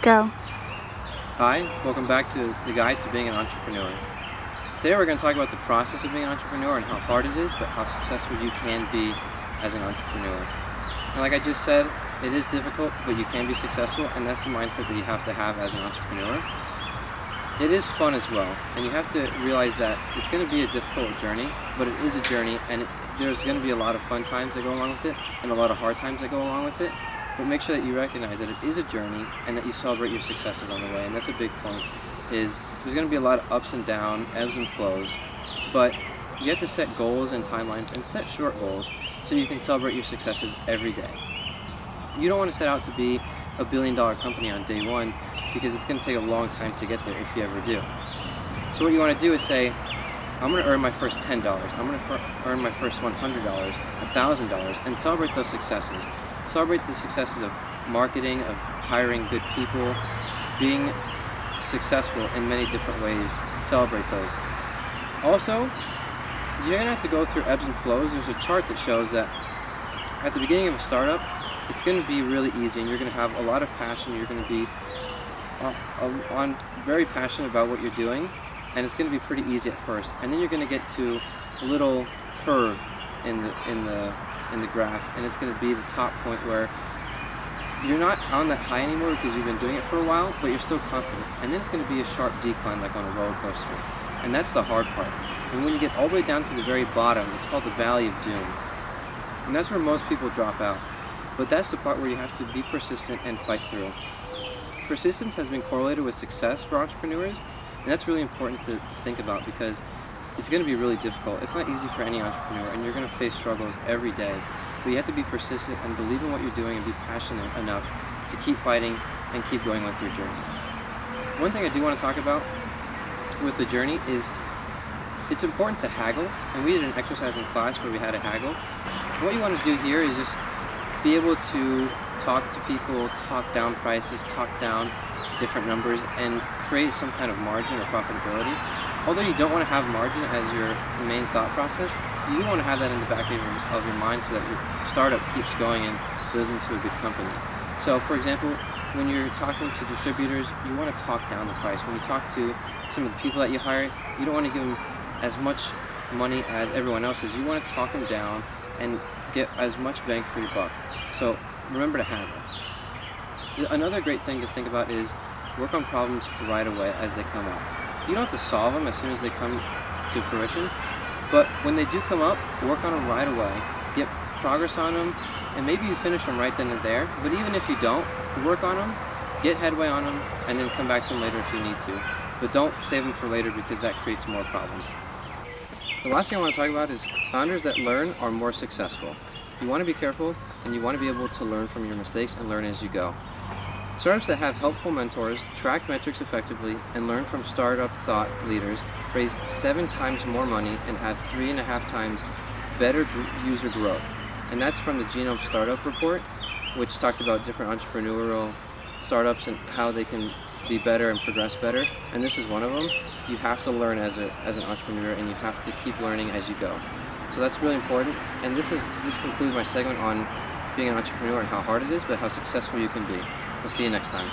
Go. Hi, welcome back to the Guide to Being an Entrepreneur. Today we're going to talk about the process of being an entrepreneur and how hard it is, but how successful you can be as an entrepreneur. And like I just said, it is difficult, but you can be successful, and that's the mindset that you have to have as an entrepreneur. It is fun as well, and you have to realize that it's going to be a difficult journey, but it is a journey, and there's going to be a lot of fun times that go along with it, and a lot of hard times that go along with it. But make sure that you recognize that it is a journey and that you celebrate your successes on the way. And that's a big point, is there's going to be a lot of ups and downs, ebbs and flows, but you have to set goals and timelines and set short goals so you can celebrate your successes every day. You don't want to set out to be a billion-dollar company on day one, because it's going to take a long time to get there if you ever do. So what you want to do is say, I'm going to earn my first $10, I'm going to earn my first $100, $1,000, and celebrate those successes. Celebrate the successes of marketing, of hiring good people, being successful in many different ways. Celebrate those. Also, you're going to have to go through ebbs and flows. There's a chart that shows that at the beginning of a startup, it's going to be really easy, and you're going to have a lot of passion. You're going to be very passionate about what you're doing, and it's going to be pretty easy at first. And then you're going to get to a little curve in the graph, and it's going to be the top point where you're not on that high anymore because you've been doing it for a while, but you're still confident. And then it's going to be a sharp decline, like on a roller coaster. And that's the hard part. And when you get all the way down to the very bottom, it's called the Valley of Doom. And that's where most people drop out. But that's the part where you have to be persistent and fight through. Persistence has been correlated with success for entrepreneurs, and that's really important to think about, because it's going to be really difficult. It's not easy for any entrepreneur, and you're going to face struggles every day. But you have to be persistent and believe in what you're doing and be passionate enough to keep fighting and keep going with your journey. One thing I do want to talk about with the journey is it's important to haggle, and we did an exercise in class where we had a haggle. And what you want to do here is just be able to talk to people, talk down prices, talk down different numbers, and create some kind of margin or profitability. Although you don't want to have margin as your main thought process, you do want to have that in the back of your mind so that your startup keeps going and goes into a good company. So for example, when you're talking to distributors, you want to talk down the price. When you talk to some of the people that you hired, you don't want to give them as much money as everyone else is. You want to talk them down and get as much bang for your buck. So remember to haggle. Another great thing to think about is work on problems right away as they come up. You don't have to solve them as soon as they come to fruition, but when they do come up, work on them right away, get progress on them, and maybe you finish them right then and there. But even if you don't, work on them, get headway on them, and then come back to them later if you need to. But don't save them for later, because that creates more problems. The last thing I want to talk about is founders that learn are more successful. You want to be careful, and you want to be able to learn from your mistakes and learn as you go. Startups that have helpful mentors, track metrics effectively, and learn from startup thought leaders raise 7 times more money and have 3.5 times better user growth. And that's from the Genome Startup Report, which talked about different entrepreneurial startups and how they can be better and progress better. And this is one of them. You have to learn as an entrepreneur, and you have to keep learning as you go. So that's really important. And this concludes my segment on being an entrepreneur and how hard it is, but how successful you can be. We'll see you next time.